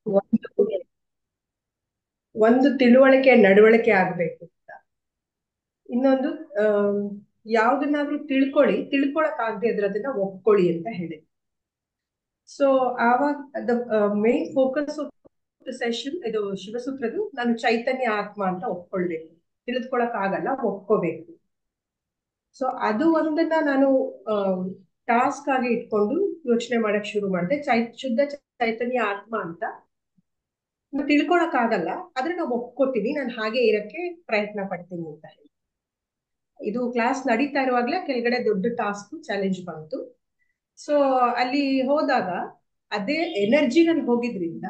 ಒಂದು ಒಂದು ತಿಳುವಳಿಕೆ ನಡವಳಿಕೆ ಆಗ್ಬೇಕು ಅಂತ. ಇನ್ನೊಂದು ಆಮ್, ಯಾವ್ದನ್ನಾದ್ರೂ ತಿಳ್ಕೊಳಕ್ ಆಗದೆ ಇದ್ರೆ ಅದನ್ನ ಒಪ್ಕೊಳ್ಳಿ ಅಂತ ಹೇಳಿ. ಸೊ ಆವಾಗ the main focus of the session ಇದು ಶಿವಸೂತ್ರದು, ನಾನು ಚೈತನ್ಯ ಆತ್ಮ ಅಂತ ಒಪ್ಕೊಳ್ಬೇಕು. ತಿಳಿದುಕೊಳಕ್ ಆಗಲ್ಲ, ಒಪ್ಕೋಬೇಕು. ಸೊ ಅದು ಒಂದನ್ನ ನಾನು ಟಾಸ್ಕ್ ಆಗಿ ಇಟ್ಕೊಂಡು ಯೋಚನೆ ಮಾಡಕ್ ಶುರು ಮಾಡಿದೆ. ಶುದ್ಧ ಚೈತನ್ಯ ಆತ್ಮ ಅಂತ ನಾವು ತಿಳ್ಕೊಳಕ್ ಆಗಲ್ಲ, ಆದ್ರೆ ನಾವು ಒಪ್ಕೋತೀನಿ, ನಾನು ಹಾಗೆ ಇರಕ್ಕೆ ಪ್ರಯತ್ನ ಪಡ್ತೀನಿ ಅಂತ ಹೇಳಿ. ಇದು ಕ್ಲಾಸ್ ನಡೀತಾ ಇರುವಾಗ್ಲೇ ಕೆಳಗಡೆ ದೊಡ್ಡ ಟಾಸ್ಕ್ ಚಾಲೆಂಜ್ ಬಂತು. ಸೊ ಅಲ್ಲಿ ಹೋದಾಗ ಅದೇ ಎನರ್ಜಿನಲ್ಲಿ ಹೋಗಿದ್ರಿಂದ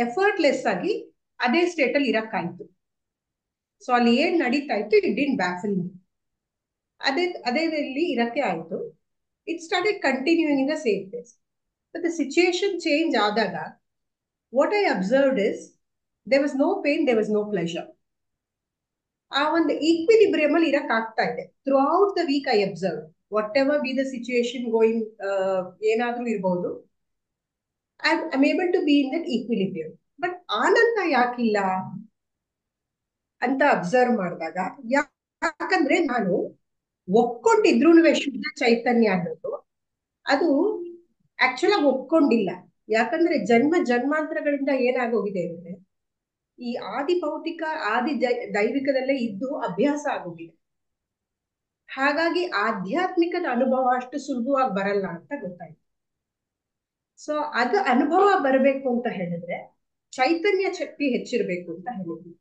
ಎಫರ್ಟ್ಲೆಸ್ ಆಗಿ ಅದೇ ಸ್ಟೇಟ್ ಅಲ್ಲಿ ಇರಕ್ಕಾಯ್ತು. ಸೊ ಅಲ್ಲಿ ಏನ್ ನಡೀತಾ ಇತ್ತು, ಇಟ್ ಡಿನ್ ಬ್ಯಾಫಲ್ ಮಿ. ಅದೇ ಇಲ್ಲಿ ಇರಕ್ಕೆ ಆಯ್ತು. It started continuing in the same place. But the situation change ಆದಾಗ what I observed is there was no pain, there was no pleasure. ಆ ಒಂದು ಈಕ್ವಿಲಿಬ್ರಿಯಮ್ ಅಲ್ಲಿ ಇರಕ್ ಆಗ್ತಾ ಇದೆ. Throughout the week I observe whatever be the situation going, ಏನಾದ್ರೂ ಇರ್ಬೋದು, I able to be in that equilibrium. But ಆನಂದ ಯಾಕಿಲ್ಲ ಅಂತ ಅಬ್ಸರ್ವ್ ಮಾಡಿದಾಗ, ಯಾಕಂದ್ರೆ ನಾನು ಒಪ್ಕೊಂಡಿದ್ರು ಶುದ್ಧ ಚೈತನ್ಯ ಅನ್ನೋದು ಅದು ಆಕ್ಚುಲ್ ಆಗಿ ಒಪ್ಕೊಂಡಿಲ್ಲ. ಯಾಕಂದ್ರೆ ಜನ್ಮಾಂತರಗಳಿಂದ ಏನಾಗೋಗಿದೆ ಅಂದ್ರೆ ಈ ಆದಿ ಭೌತಿಕ ಆದಿ ದೈವಿಕದಲ್ಲೇ ಇದ್ದು ಅಭ್ಯಾಸ ಆಗೋಗಿದೆ. ಹಾಗಾಗಿ ಆಧ್ಯಾತ್ಮಿಕದ ಅನುಭವ ಅಷ್ಟು ಸುಲಭವಾಗಿ ಬರಲ್ಲ ಅಂತ ಗೊತ್ತಾಯ್ತು. ಸೊ ಅದು ಅನುಭವ ಬರಬೇಕು ಅಂತ ಹೇಳಿದ್ರೆ ಚೈತನ್ಯ ಶಕ್ತಿ ಹೆಚ್ಚಿರ್ಬೇಕು ಅಂತ ಹೇಳಿದ್ವಿ.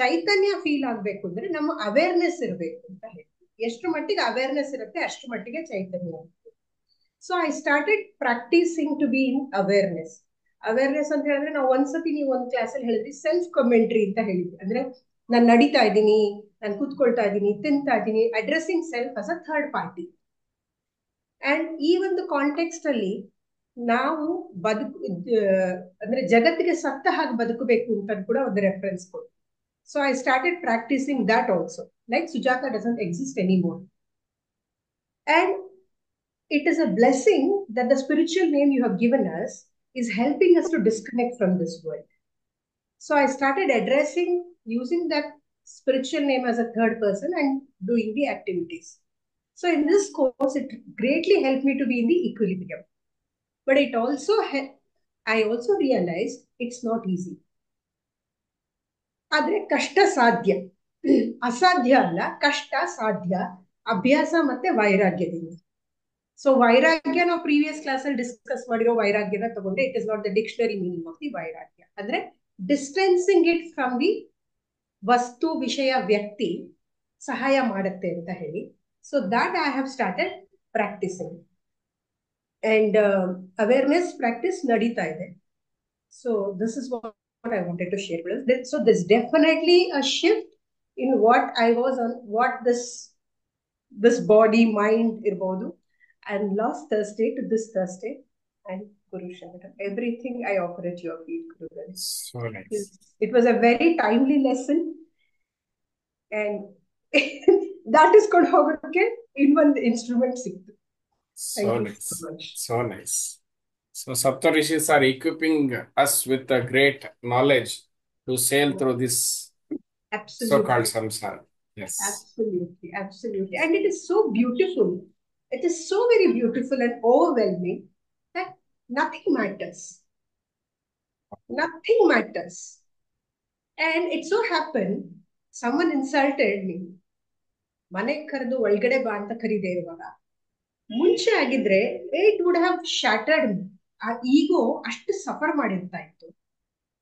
ಚೈತನ್ಯ ಫೀಲ್ ಆಗ್ಬೇಕು ಅಂದ್ರೆ ನಮ್ಮ ಅವೇರ್ನೆಸ್ ಇರಬೇಕು ಅಂತ ಹೇಳ್ತೀವಿ. ಎಷ್ಟು ಮಟ್ಟಿಗೆ ಅವೇರ್ನೆಸ್ ಇರುತ್ತೆ ಅಷ್ಟು ಮಟ್ಟಿಗೆ ಚೈತನ್ಯ ಇರುತ್ತೆ. So I started practising to be in awareness. Awareness ಅಂತ ಹೇಳಿದ್ರೆ ನಾವು ಒಂದ್ಸತಿ ನೀವು ಒಂದ್ ಕ್ಲಾಸಲ್ಲಿ ಹೇಳಿದ್ರಿ ಸೆಲ್ಫ್ ಕಮೆಂಟ್ರಿ ಅಂತ ಹೇಳಿದ್ವಿ. ಅಂದ್ರೆ ನಾನು ನಡೀತಾ ಇದ್ದೀನಿ, ನಾನು ಕೂತ್ಕೊಳ್ತಾ ಇದ್ದೀನಿ, ತಿಂತಾ ಇದ್ದೀನಿ, addressing self us a third party. And ಈ ಒಂದು ಕಾಂಟೆಕ್ಸ್ಟ್ ಅಲ್ಲಿ ನಾವು ಅಂದ್ರೆ ಜಗತ್ತಿಗೆ ಸತ್ತ ಹಾಗೆ ಬದುಕಬೇಕು ಅಂತ ಕೂಡ ಒಂದು ರೆಫರೆನ್ಸ್ ಕೊಟ್ಟು. So I started practising that also. Like Sujata doesn't exist anymore. And it is a blessing that the spiritual name you have given us is helping us to disconnect from this world. So I started addressing using that spiritual name as a third person and doing the activities. So in this course, it greatly helped me to be in the equilibrium. But it also, I also realized it's not easy. ಆದ್ರೆ ಕಷ್ಟ ಸಾಧ್ಯ, ಅಸಾಧ್ಯ ಅಲ್ಲ, ಕಷ್ಟ ಸಾಧ್ಯ, ಅಭ್ಯಾಸ ಮತ್ತೆ ವೈರಾಗ್ಯದಿಂದ. So ವೈರಾಗ್ಯ ನಾವು ಪ್ರೀವಿಯಸ್ ಕ್ಲಾಸ್ ಅಲ್ಲಿ ಡಿಸ್ಕಸ್ ಮಾಡಿರೋ ವೈರಾಗ್ಯನ ತಗೊಂಡೆ. It is not the dictionary meaning of the ವೈರಾಗ್ಯ. ಅಂದ್ರೆ ಡಿಸ್ಟೆನ್ಸಿಂಗ್ ಇಟ್ ಫ್ರಮ್ ದಿ ವಸ್ತು ವಿಷಯ ವ್ಯಕ್ತಿ ಸಹಾಯ ಮಾಡುತ್ತೆ ಅಂತ ಹೇಳಿ. So that I have started practising. And awareness practice ನಡೀತಾ ಇದೆ. So this is what I wanted to share with you. So this definitely a shift in what I was on, what this body mind ಇರ್ಬೋದು. And last Thursday to this Thursday, and Guru Shankar, everything I offer at your feet, Guru. So nice. It was a very timely lesson, and that is called Hogan in one instrument. So Thank you nice. so much. So nice. So Saptarishis are equipping us with a great knowledge to sail through this so-called Absolutely. samsara. Yes. Absolutely. Absolutely. And it is so beautiful. It is so very beautiful and overwhelming that nothing matters. Nothing matters. And it so happened, someone insulted me. ಮನೆಗ್ ಕರೆದು ಒಳಗಡೆ ಬಾ ಅಂತ ಕರೀದೇ ಇರುವಾಗ, ಮುಂಚೆ ಆಗಿದ್ರೆ it would have shattered ಮಿ. ಆ ಈಗೋ ಅಷ್ಟು ಸಫರ್ ಮಾಡಿರ್ತಾ ಇತ್ತು.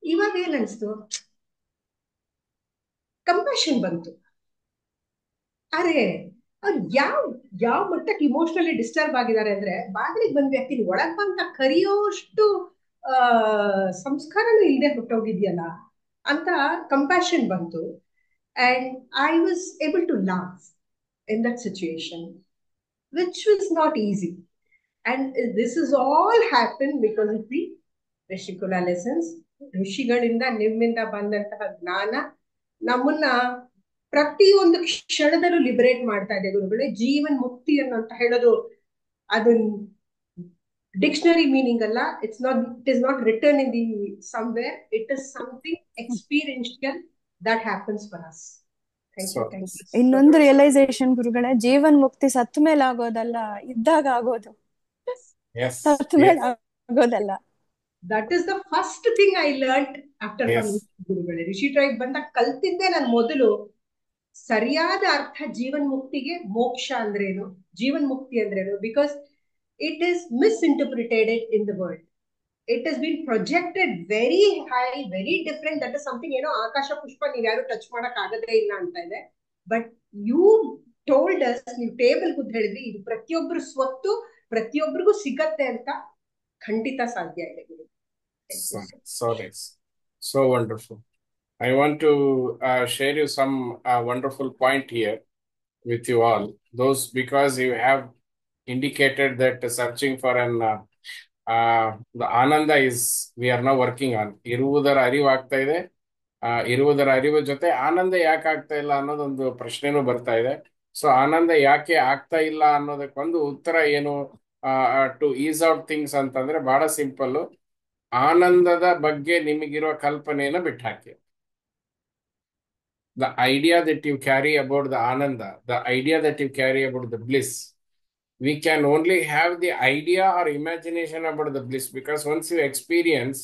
ಇವಾಗ ಏನ್ ಅನ್ಸ್ತು, ಕಂಪ್ಯಾಷನ್ ಬಂತು. ಅರೆ ಅವ್ರು ಯಾವ ಮಟ್ಟಕ್ಕೆ ಇಮೋಷನಲಿ ಡಿಸ್ಟರ್ಬ್ ಆಗಿದ್ದಾರೆ ಅಂದ್ರೆ ಬಾಗಿಲಿಗೆ ಬಂದ್ ವ್ಯಕ್ತಿ ಒಳಗ್ ಬಂತ ಕರಿಯೋಷ್ಟು ಸಂಸ್ಕಾರನೂ ಇಲ್ಲದೆ ಹೊಟ್ಟೋಗಿದ್ಯಲ್ಲ ಅಂತ ಕಂಪ್ಯಾಷನ್ ಬಂತು. And I was able to laugh in that situation, which was not easy. And this is all happened because of the Rishikula lessons. ಋಷಿಗಳಿಂದ ನಿಮ್ಮಿಂದ ಬಂದಂತಹ ಜ್ಞಾನ ನಮ್ಮನ್ನ ಪ್ರತಿಯೊಂದು ಕ್ಷಣದಲ್ಲೂ ಲಿಬರೇಟ್ ಮಾಡ್ತಾ ಇದೆ ಗುರುಗಳೇ. ಜೀವನ್ ಮುಕ್ತಿ ಅನ್ನೋ ಅಂತ ಹೇಳೋದು ಅದು ಡಿಕ್ಷನರಿ ಮೀನಿಂಗ್ ಅಲ್ಲ. It is not return in the somewhere. It is something experiential that happens for us. Thank so you, thank you. ಇನ್ನೊಂದು ರಿಯಲೈಸೇಷನ್ ಗುರುಗಳೇ, ಜೀವನ್ ಮುಕ್ತಿ ಸತ್ತ ಮೇಲೆ ಆಗೋದಲ್ಲ, ಇದ್ದಾಗ ಆಗೋದು, ಎಸ್ ಸತ್ತ ಮೇಲೆ ಆಗೋದಲ್ಲ. That is the first thing I learn after Yes. Coming ಗುರುಗಳೇ. ರಿಷಿ ಟ್ರೈಬ್ ಬಂದಾಗ ಕಲ್ತಿದ್ದೆ ನಾನು ಮೊದಲು. ಸರಿಯಾದ ಅರ್ಥ ಜೀವನ್ ಮುಕ್ತಿಗೆ ಮೋಕ್ಷ ಅಂದ್ರೇನು, ಜೀವನ್ ಮುಕ್ತಿ ಅಂದ್ರೇನು. Because it is misinterpreted in the world. It is been projected very high, very different. That is something, ಏನೋ ಆಕಾಶ ಪುಷ್ಪ ನೀವ್ ಯಾರು ಟಚ್ ಮಾಡಕ್ ಆಗದೇ ಇಲ್ಲ ಅಂತ ಇದೆ. ಬಟ್ ಯು ಟೋಲ್ಡ್ ಅಸ್, ನೀವು ಟೇಬಲ್ ಕೂತ್ ಹೇಳಿದ್ರಿ ಇದು ಪ್ರತಿಯೊಬ್ಬರು ಸ್ವತ್ತು, ಪ್ರತಿಯೊಬ್ಬರಿಗೂ ಸಿಗತ್ತೆ ಅಂತ. ಖಂಡಿತ ಸಾಧ್ಯ ಇದೆ ಗುರು. So nice. So wonderful. I want to share you some wonderful point here with you all. Those, because you have indicated that searching for the Ananda is, we are now working on. ಇರುವುದರ ಅರಿವು ಆಗ್ತಾ ಇದೆ. ಇರುವುದರ ಅರಿವು ಜೊತೆ ಆನಂದ ಯಾಕೆ ಆಗ್ತಾ ಇಲ್ಲ ಅನ್ನೋದೊಂದು ಪ್ರಶ್ನೆನೂ ಬರ್ತಾ ಇದೆ. ಸೊ ಆನಂದ ಯಾಕೆ ಆಗ್ತಾ ಇಲ್ಲ ಅನ್ನೋದಕ್ಕೊಂದು ಉತ್ತರ ಏನು, ಟು ಈಸ್ ಔಟ್ ಥಿಂಗ್ಸ್ ಅಂತಂದ್ರೆ ಬಹಳ ಸಿಂಪಲ್. ಆನಂದದ ಬಗ್ಗೆ ನಿಮಗಿರುವ ಕಲ್ಪನೆಯನ್ನು ಬಿಟ್ಟಾಕಿ. The idea that you carry about the Ananda, the idea that you carry about the bliss, we can only have the idea or imagination about the bliss, because once you experience,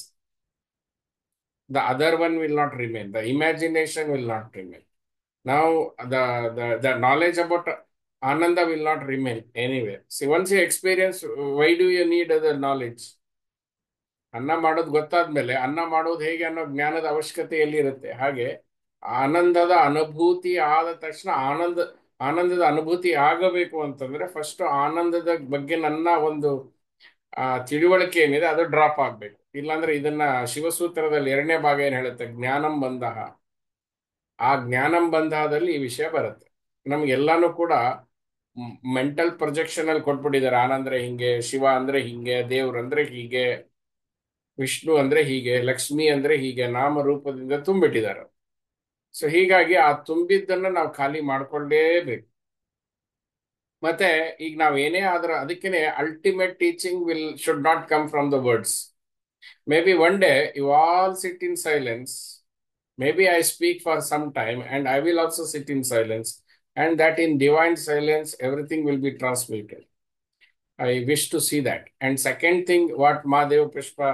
the other one will not remain. The imagination will not remain. Now, the knowledge about Ananda will not remain anyway. See, once you experience, why do you need other knowledge? ಅನ್ನ ಮಾಡೋದು ಗೊತ್ತಾದ್ಮೇಲೆ ಅನ್ನ ಮಾಡೋದು ಹೇಗೆ ಅನ್ನೋ ಜ್ಞಾನದ ಅವಶ್ಯಕತೆ ಎಲ್ಲಿರುತ್ತೆ. ಹಾಗೆ ಆನಂದದ ಅನುಭೂತಿ ಆದ ತಕ್ಷಣ ಆನಂದದ ಅನುಭೂತಿ ಆಗಬೇಕು ಅಂತಂದ್ರೆ ಫಸ್ಟ್ ಆನಂದದ ಬಗ್ಗೆ ನನ್ನ ಒಂದು ತಿಳುವಳಿಕೆ ಏನಿದೆ ಅದು ಡ್ರಾಪ್ ಆಗ್ಬೇಕು. ಇಲ್ಲಾಂದ್ರೆ ಇದನ್ನ ಶಿವಸೂತ್ರದಲ್ಲಿ 2ನೇ ಭಾಗ ಏನ್ ಹೇಳುತ್ತೆ, ಜ್ಞಾನಂ ಬಂಧಃ. ಆ ಜ್ಞಾನಂ ಬಂಧದಲ್ಲಿ ಈ ವಿಷಯ ಬರುತ್ತೆ. ನಮ್ಗೆಲ್ಲಾನು ಕೂಡ ಮೆಂಟಲ್ ಪ್ರೊಜೆಕ್ಷನ್ ಅಲ್ಲಿ ಕೊಟ್ಬಿಟ್ಟಿದ್ದಾರೆ. ಆನಂದ್ರೆ ಹಿಂಗೆ, ಶಿವ ಅಂದ್ರೆ ಹಿಂಗೆ, ದೇವ್ರಂದ್ರೆ ಹೀಗೆ, ವಿಷ್ಣು ಅಂದ್ರೆ ಹೀಗೆ, ಲಕ್ಷ್ಮಿ ಅಂದ್ರೆ ಹೀಗೆ, ನಾಮರೂಪದಿಂದ ತುಂಬಿಟ್ಟಿದ್ದಾರೆ. ಸೊ ಹೀಗಾಗಿ ಆ ತುಂಬಿದ್ದನ್ನ ನಾವು ಖಾಲಿ ಮಾಡ್ಕೊಳ್ಳೇಬೇಕು. ಮತ್ತೆ ಈಗ ನಾವ್ ಏನೇ ಆದ್ರೂ ಅದಕ್ಕೇನೆ ultimate teaching should not come from the words. Maybe one day you all sit in silence. Maybe I speak for some time and I will also sit in silence, and that in divine silence everything will be transmuted. I wish to see that. And second thing, what Mahadev Pushpa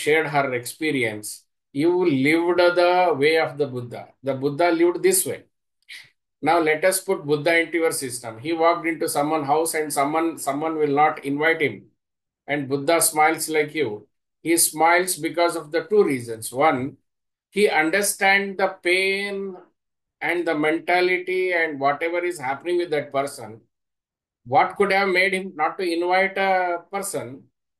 shared her experience. You lived the way of the Buddha. The Buddha lived this way. Now let us put Buddha into your system. He walked into someone's house and someone will not invite him. And Buddha smiles like you. He smiles because of the two reasons. One, he understands the pain and the mentality and whatever is happening with that person. What could have made him not to invite a person?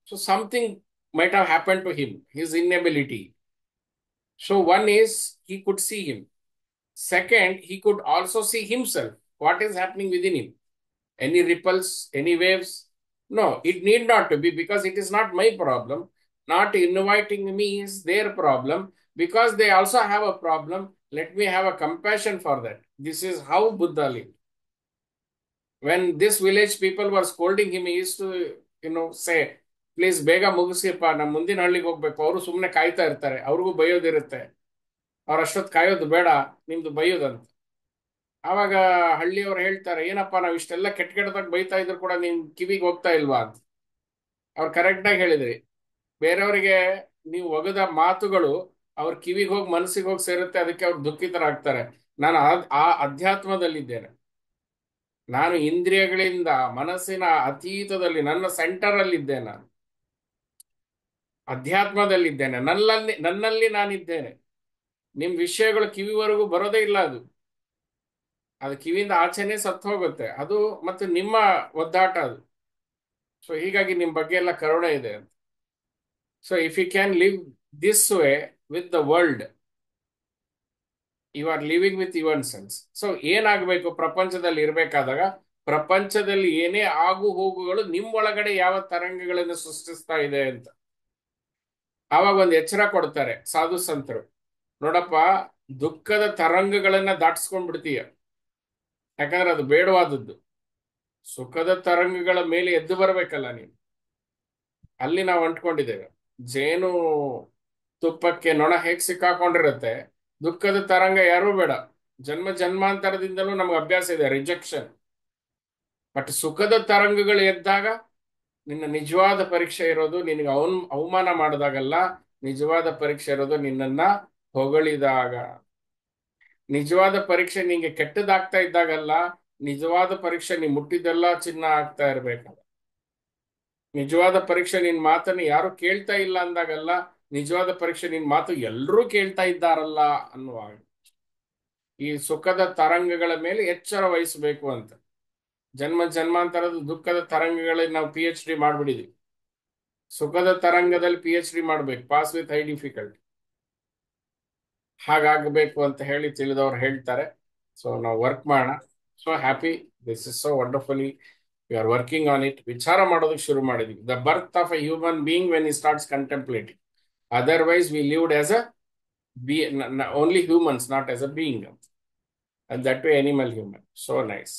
So something might have happened to him, his inability. So one is he could see him. Second, he could also see himself. What is happening within him? Any ripples, any waves? No, it need not to be, because it is not my problem. Not inviting me is their problem, because they also have a problem. Let me have a compassion for that. This is how Buddha lived. When this village people were scolding him, he used to, say, please ಬೇಗ ಮುಗಿಸಿಪ್ಪ, ನಮ್ಮ ಮುಂದಿನ ಹಳ್ಳಿಗೆ ಹೋಗ್ಬೇಕು. ಅವರು ಸುಮ್ಮನೆ ಕಾಯ್ತಾ ಇರ್ತಾರೆ, ಅವ್ರಿಗೂ ಬೈಯೋದಿರುತ್ತೆ. ಅವ್ರ ಅಷ್ಟೊತ್ತು ಕಾಯೋದು ಬೇಡ, ನಿಮ್ದು ಬೈಯೋದಂತ. ಆವಾಗ ಹಳ್ಳಿಯವ್ರು ಹೇಳ್ತಾರೆ, ಏನಪ್ಪಾ ನಾವು ಇಷ್ಟೆಲ್ಲ ಕೆಟ್ಟ ಕೆಟ್ಟದಾಗ ಬೈತಾ ಇದ್ರು ಕೂಡ ನಿನ್ ಕಿವಿಗೆ ಹೋಗ್ತಾ ಇಲ್ವಾ ಅಂತ. ಅವ್ರು ಕರೆಕ್ಟಾಗಿ ಹೇಳಿದ್ರಿ. ಬೇರೆಯವರಿಗೆ ನೀವು ಒಗದ ಮಾತುಗಳು ಅವ್ರ ಕಿವಿಗೆ ಹೋಗಿ ಮನಸ್ಸಿಗೆ ಹೋಗಿ ಸೇರುತ್ತೆ, ಅದಕ್ಕೆ ಅವ್ರು ದುಃಖಿತರಾಗ್ತಾರೆ. ನಾನು ಆ ಅಧ್ಯಾತ್ಮದಲ್ಲಿದ್ದೇನೆ. ನಾನು ಇಂದ್ರಿಯಗಳಿಂದ ಮನಸ್ಸಿನ ಅತೀತದಲ್ಲಿ ನನ್ನ ಸೆಂಟರ್ ಅಲ್ಲಿದ್ದೇನೆ. ನಾನು ಅಧ್ಯಾತ್ಮದಲ್ಲಿದ್ದೇನೆ. ನನ್ನಲ್ಲಿ ನಾನಿದ್ದೇನೆ. ನಿಮ್ ವಿಷಯಗಳು ಕಿವಿವರೆಗೂ ಬರೋದೇ ಇಲ್ಲ. ಅದು ಕಿವಿಯಿಂದ ಆಚೆನೆ ಸತ್ತು ಹೋಗುತ್ತೆ. ಅದು ಮತ್ತು ನಿಮ್ಮ ಒದ್ದಾಟ ಅದು. ಸೊ ಹೀಗಾಗಿ ನಿಮ್ ಬಗ್ಗೆ ಎಲ್ಲ ಕರುಣೆ ಇದೆ ಅಂತ. So if you can live this way with the world, you are living with your sense. So ಏನಾಗಬೇಕು ಪ್ರಪಂಚದಲ್ಲಿ ಇರಬೇಕಾದಾಗ, ಪ್ರಪಂಚದಲ್ಲಿ ಏನೇ ಆಗು ಹೋಗುಗಳು ನಿಮ್ಮೊಳಗಡೆ ಯಾವ ತರಂಗಗಳನ್ನು ಸೃಷ್ಟಿಸ್ತಾ ಇದೆ ಅಂತ ಆವಾಗ ಒಂದು ಎಚ್ಚರ ಕೊಡ್ತಾರೆ ಸಾಧು ಸಂತರು. ನೋಡಪ್ಪ, ದುಃಖದ ತರಂಗಗಳನ್ನ ದಾಟಿಸ್ಕೊಂಡ್ಬಿಡ್ತೀಯ, ಯಾಕಂದ್ರೆ ಅದು ಬೇಡವಾದದ್ದು. ಸುಖದ ತರಂಗಗಳ ಮೇಲೆ ಎದ್ದು ಬರಬೇಕಲ್ಲ ನೀನು. ಅಲ್ಲಿ ನಾವು ಅಂಟ್ಕೊಂಡಿದ್ದೇವೆ. ಜೇನು ತುಪ್ಪಕ್ಕೆ ನೊಣ ಹೇಗೆ ಸಿಕ್ಕಾಕೊಂಡಿರುತ್ತೆ, ದುಃಖದ ತರಂಗ ಯಾರೂ ಬೇಡ. ಜನ್ಮ ಜನ್ಮಾಂತರದಿಂದಲೂ ನಮ್ಗೆ ಅಭ್ಯಾಸ ಇದೆ ರಿಜೆಕ್ಷನ್. ಬಟ್ ಸುಖದ ತರಂಗಗಳು ಎದ್ದಾಗ ನಿನ್ನ ನಿಜವಾದ ಪರೀಕ್ಷೆ ಇರೋದು ನಿನಗೆ ಅವಮಾನ ಮಾಡಿದಾಗಲ್ಲ. ನಿಜವಾದ ಪರೀಕ್ಷೆ ಇರೋದು ನಿನ್ನನ್ನ ಹೊಗಳಿದಾಗ. ನಿಜವಾದ ಪರೀಕ್ಷೆ ನಿಂಗೆ ಕೆಟ್ಟದಾಗ್ತಾ ಇದ್ದಾಗಲ್ಲ. ನಿಜವಾದ ಪರೀಕ್ಷೆ ನೀ ಮುಟ್ಟಿದ್ದೆಲ್ಲ ಚಿನ್ನ ಆಗ್ತಾ ಇರ್ಬೇಕಲ್ಲ. ನಿಜವಾದ ಪರೀಕ್ಷೆ ನಿನ್ ಮಾತನ್ನು ಯಾರು ಕೇಳ್ತಾ ಇಲ್ಲ ಅಂದಾಗಲ್ಲ. ನಿಜವಾದ ಪರೀಕ್ಷೆ ನಿನ್ ಮಾತು ಎಲ್ಲರೂ ಕೇಳ್ತಾ ಇದ್ದಾರಲ್ಲ ಅನ್ನುವಾಗ ಈ ಸುಖದ ತರಂಗಗಳ ಮೇಲೆ ಎಚ್ಚರ ವಹಿಸಬೇಕು ಅಂತ. ಜನ್ಮ ಜನ್ಮಾಂತರದ ದುಃಖದ ತರಂಗಗಳಲ್ಲಿ ನಾವು PhD ಮಾಡ್ಬಿಟ್ಟಿದ್ವಿ. ಸುಖದ ತರಂಗದಲ್ಲಿ PhD ಮಾಡ್ಬೇಕು, ಪಾಸ್ ವಿತ್ ಹೈ ಡಿಫಿಕಲ್ಟಿ. ಹಾಗಾಗಬೇಕು ಅಂತ ಹೇಳಿ ತಿಳಿದವ್ರು ಹೇಳ್ತಾರೆ. ಸೊ ನಾವು ವರ್ಕ್ ಮಾಡೋಣ. So happy, this is so wonderfully we are working on it. ವಿಚಾರ ಮಾಡೋದಕ್ಕೆ ಶುರು ಮಾಡಿದ್ವಿ. The birth of a human being when he starts ಕಂಟೆಂಪ್ಲೇಟಿಂಗ್. Otherwise, we lived as a only humans, not as a being. And that way, animal human. So nice.